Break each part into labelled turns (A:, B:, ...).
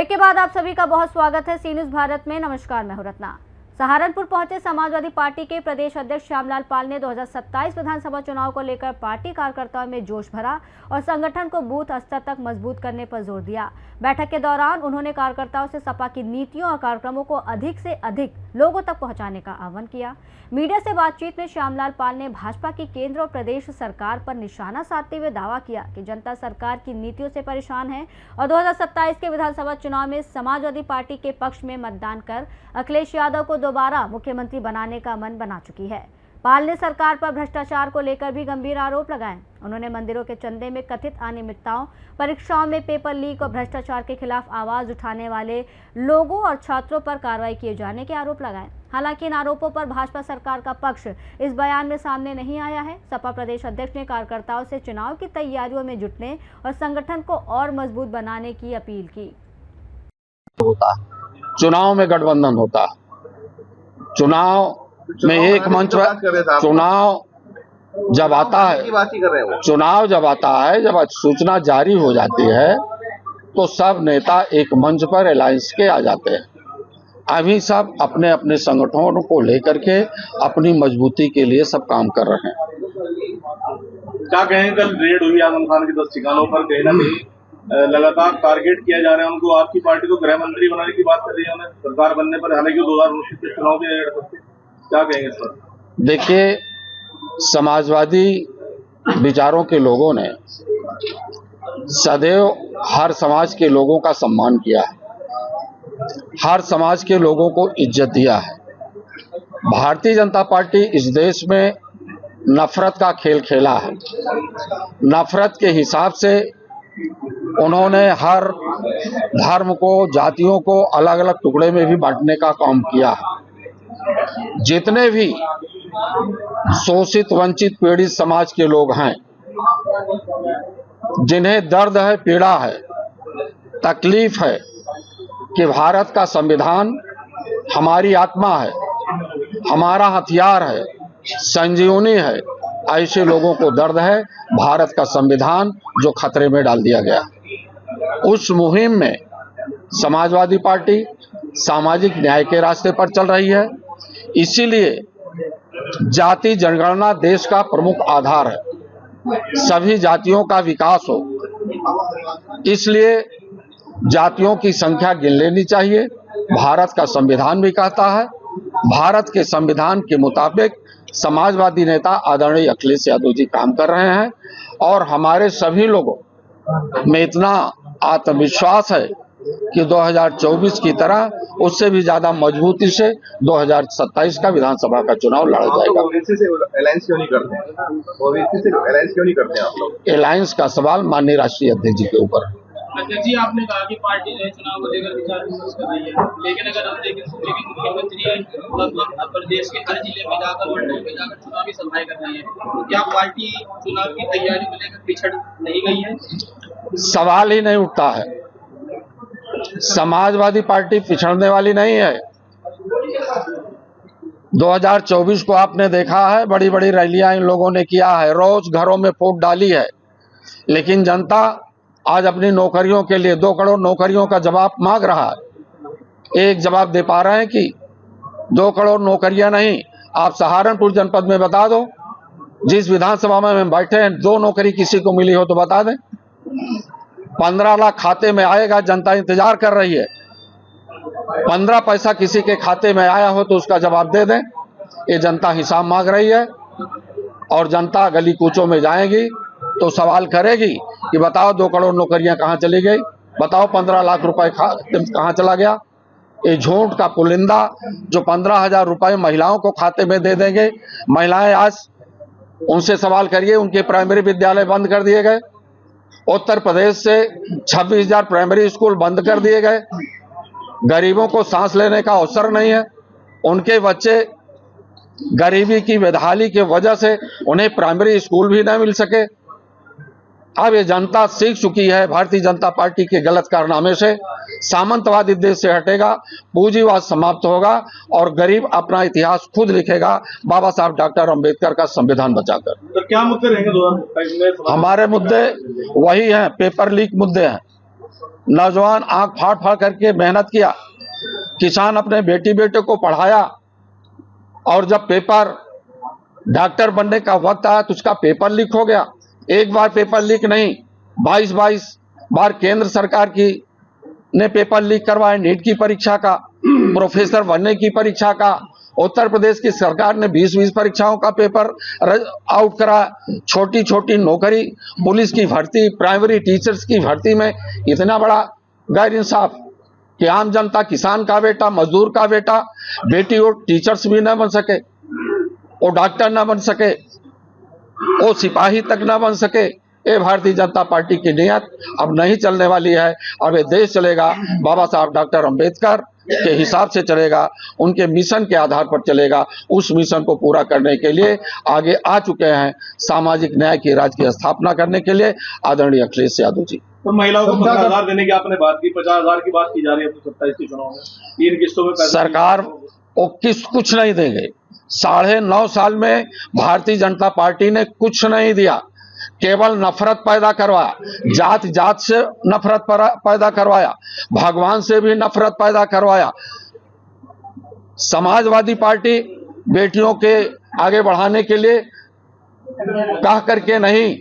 A: Break के बाद आप सभी का बहुत स्वागत है सी न्यूज भारत में। नमस्कार, मैं हूं रत्ना। सहारनपुर पहुंचे समाजवादी पार्टी के प्रदेश अध्यक्ष श्यामलाल पाल ने 2027 विधानसभा चुनाव को लेकर पार्टी कार्यकर्ताओं में जोश भरा और संगठन को बूथ स्तर तक मजबूत करने पर जोर दिया। बैठक के दौरान उन्होंने कार्यकर्ताओं से सपा की नीतियों और कार्यक्रमों को अधिक से अधिक लोगों तक पहुंचाने का आह्वान किया। मीडिया से बातचीत में श्यामलाल पाल ने भाजपा की केंद्र और प्रदेश सरकार पर निशाना साधते हुए दावा किया कि जनता सरकार की नीतियों से परेशान है और 2027 के विधानसभा चुनाव में समाजवादी पार्टी के पक्ष में मतदान कर अखिलेश यादव को दोबारा मुख्यमंत्री बनाने का मन बना चुकी है। पाल ने सरकार पर भ्रष्टाचार को लेकर भी गंभीर आरोप लगाए। उन्होंने मंदिरों के चंदे में कथित अनियमितताओं, परीक्षाओं में पेपर लीक और भ्रष्टाचार के खिलाफ आवाज उठाने वाले लोगों और छात्रों पर कार्रवाई किए जाने के आरोप लगाए। हालांकि इन आरोपों पर भाजपा सरकार का पक्ष इस बयान में सामने नहीं आया है। सपा प्रदेश अध्यक्ष ने कार्यकर्ताओं से चुनाव की तैयारियों में जुटने और संगठन को और मजबूत बनाने की अपील की।
B: चुनाव में गठबंधन होता, चुनाव में एक मंच पर चुनाव जब आता है, जब सूचना जारी हो जाती है तो सब नेता एक मंच पर अलायंस के आ जाते हैं। अभी सब अपने अपने संगठनों को लेकर के अपनी मजबूती के लिए सब काम कर रहे हैं।
C: क्या कहेंगे, कल रेड हुई आजम खान के 10 ठिकानों पर, कहीं ना कहीं लगातार टारगेट किया जा रहा है उनको। आपकी पार्टी को गृह मंत्री बनाने की बात कर रही है उन्हें सरकार बनने पर, हालांकि 2019 के चुनाव भी नहीं लड़ सकते। क्या कहेंगे इस पर?
B: देखिए, समाजवादी विचारों के लोगों ने सदैव हर समाज के लोगों का सम्मान किया है, हर समाज के लोगों को इज्जत दिया है। भारतीय जनता पार्टी इस देश में नफरत का खेल खेला है। नफरत के हिसाब से उन्होंने हर धर्म को, जातियों को अलग अलग टुकड़े में भी बांटने का काम किया है। जितने भी शोषित, वंचित, पीड़ित समाज के लोग हैं, जिन्हें दर्द है, पीड़ा है, तकलीफ है कि भारत का संविधान हमारी आत्मा है, हमारा हथियार है, संजीवनी है, ऐसे लोगों को दर्द है भारत का संविधान जो खतरे में डाल दिया गया। उस मुहिम में समाजवादी पार्टी सामाजिक न्याय के रास्ते पर चल रही है। इसीलिए जाति जनगणना देश का प्रमुख आधार है, सभी जातियों का विकास हो, इसलिए जातियों की संख्या गिन लेनी चाहिए। भारत का संविधान भी कहता है, भारत के संविधान के मुताबिक समाजवादी नेता आदरणीय अखिलेश यादव जी काम कर रहे हैं और हमारे सभी लोगों में इतना आत्मविश्वास है कि 2024 की तरह उससे भी ज्यादा मजबूती से 2027 का विधानसभा का चुनाव लड़ा जाएगा।
C: ओवैसी से अलायंस क्यों नहीं करते हैं? ओवैसी से अलायंस क्यों नहीं करते हैं आप लोग?
B: अलायंस का सवाल माननीय राष्ट्रीय अध्यक्ष जी के ऊपर।
D: अध्यक्ष जी, आपने कहा कि पार्टी जो है चुनाव को लेकर विचार विमर्श कर रही है, लेकिन अगर हम देखें मुख्यमंत्री लगभग प्रदेश के हर जिले में जाकर, मंडल में जाकर चुनावी सभाएं कर रही है, तो क्या पार्टी चुनाव की तैयारी को लेकर पिछड़ नहीं गई है?
B: सवाल ही नहीं उठता है। समाजवादी पार्टी पिछड़ने वाली नहीं है। 2024 को आपने देखा है, बड़ी बड़ी रैलियां इन लोगों ने किया है, रोज घरों में फूट डाली है, लेकिन जनता आज अपनी नौकरियों के लिए 2 करोड़ नौकरियों का जवाब मांग रहा है। एक जवाब दे पा रहे हैं कि 2 करोड़ नौकरियां नहीं, आप सहारनपुर जनपद में बता दो, जिस विधानसभा में हम बैठे हैं, 2 नौकरी किसी को मिली हो तो बता दें। 15 लाख खाते में आएगा, जनता इंतजार कर रही है। 15 पैसा किसी के खाते में आया हो तो उसका जवाब दे दें। ये जनता हिसाब मांग रही है और जनता गली कूचों में जाएगी तो सवाल करेगी कि बताओ 2 करोड़ नौकरियां कहां चली गई, बताओ 15 लाख रुपए कहां चला गया। ये झूठ का पुलिंदा जो 15,000 रुपए महिलाओं को खाते में दे देंगे। महिलाएं आज उनसे सवाल करिए, उनके प्राइमरी विद्यालय बंद कर दिए गए। उत्तर प्रदेश से 26,000 प्राइमरी स्कूल बंद कर दिए गए। गरीबों को सांस लेने का अवसर नहीं है। उनके बच्चे गरीबी की बेदहाली की वजह से उन्हें प्राइमरी स्कूल भी न मिल सके। अब ये जनता सीख चुकी है भारतीय जनता पार्टी के गलत कारनामे से। सामंतवादी देश से हटेगा, पूंजीवाद समाप्त होगा और गरीब अपना इतिहास खुद लिखेगा, बाबा साहब डॉक्टर अंबेडकर का संविधान बचाकर।
C: तो क्या मुद्दे रहेंगे 2027 में?
B: हमारे मुद्दे वही हैं, पेपर लीक मुद्दे हैं, नौजवान आंख फाड़ फाड़ करके मेहनत किया, किसान अपने बेटी बेटे को पढ़ाया, और जब पेपर डॉक्टर बनने का वक्त आया तो उसका पेपर लीक हो गया। एक बार पेपर लीक नहीं, 22 बार केंद्र सरकार की ने पेपर लीक करवाए। नीट की परीक्षा का, प्रोफेसर बनने की परीक्षा का, उत्तर प्रदेश की सरकार ने 20 परीक्षाओं का पेपर आउट करा। छोटी छोटी नौकरी, पुलिस की भर्ती, प्राइमरी टीचर्स की भर्ती में इतना बड़ा गैर इंसाफ कि आम जनता, किसान का बेटा, मजदूर का बेटी वो टीचर्स भी न बन सके, वो डॉक्टर न बन सके, वो सिपाही तक न बन सके। ये भारतीय जनता पार्टी की नीयत अब नहीं चलने वाली है। अब ये देश चलेगा बाबा साहब डॉक्टर अंबेडकर के हिसाब से चलेगा, उनके मिशन के आधार पर चलेगा। उस मिशन को पूरा करने के लिए आगे आ चुके हैं सामाजिक न्याय की राज्य की स्थापना करने के लिए आदरणीय अखिलेश यादव जी।
C: तो महिलाओं को 50,000 देने की आपने बात की, 50,000 की बात की जा रही है 27 के चुनाव में, 3 किस्तों में
B: सरकार वो कुछ नहीं देंगे। 9.5 साल में भारतीय जनता पार्टी ने कुछ नहीं दिया, केवल नफरत पैदा करवाया, जात जात से नफरत पैदा करवाया, भगवान से भी नफरत पैदा करवाया। समाजवादी पार्टी बेटियों के आगे बढ़ाने के लिए कह करके नहीं,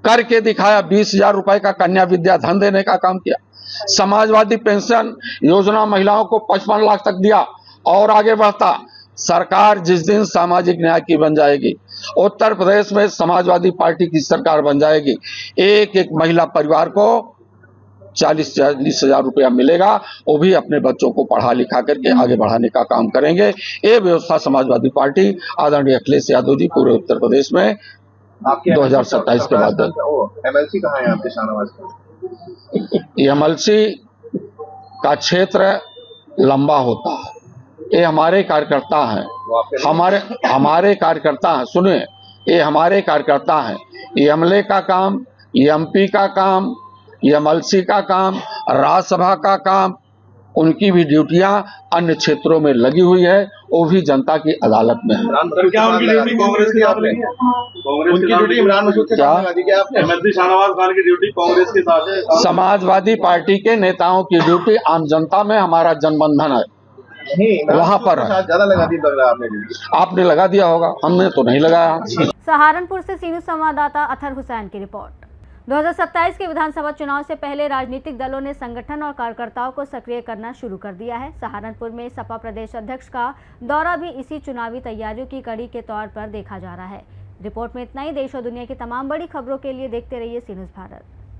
B: करके दिखाया। 20,000 रुपए का कन्या विद्या धन देने का काम किया। समाजवादी पेंशन योजना महिलाओं को 55 लाख तक दिया और आगे बढ़ता। सरकार जिस दिन सामाजिक न्याय की बन जाएगी, उत्तर प्रदेश में समाजवादी पार्टी की सरकार बन जाएगी, एक एक महिला परिवार को 40-40 हजार रुपया मिलेगा। वो भी अपने बच्चों को पढ़ा लिखा करके आगे बढ़ाने का काम करेंगे। ये व्यवस्था समाजवादी पार्टी आदरणीय अखिलेश यादव जी पूरे उत्तर प्रदेश में 2027 के बाद।
E: एमएलसी कहाँ है आपके शाहनवाज का?
B: एमएलसी का क्षेत्र लंबा होता है। ये हमारे कार्यकर्ता हैं, हमारे कार्यकर्ता हैं। सुनिए, ये हमारे कार्यकर्ता हैं। एमएलए का काम, एमपी का काम, एमएलसी का काम, राज्यसभा का काम, उनकी भी ड्यूटियां अन्य क्षेत्रों में लगी हुई है, वो भी जनता की अदालत में है।
C: क्या उनकी ड्यूटी कांग्रेस के साथ नहीं है? कांग्रेस की ड्यूटी इमरान मसूद के साथ लगा दी क्या आपने? एमएलसी शाहनवाज खान की ड्यूटी कांग्रेस के साथ है।
B: समाजवादी पार्टी के नेताओं की ड्यूटी आम जनता में हमारा जनबंधन है, वहां पर है।
E: ज्यादा लगा दी लग रहा है आपने ड्यूटी?
B: आपने लगा दिया होगा, हमने तो नहीं लगाया।
A: सहारनपुर से सीनियर संवाददाता अथर हुसैन की रिपोर्ट। 2027 के विधानसभा चुनाव से पहले राजनीतिक दलों ने संगठन और कार्यकर्ताओं को सक्रिय करना शुरू कर दिया है। सहारनपुर में सपा प्रदेश अध्यक्ष का दौरा भी इसी चुनावी तैयारियों की कड़ी के तौर पर देखा जा रहा है। रिपोर्ट में इतना ही। देश और दुनिया की तमाम बड़ी खबरों के लिए देखते रहिए सी न्यूज़ भारत।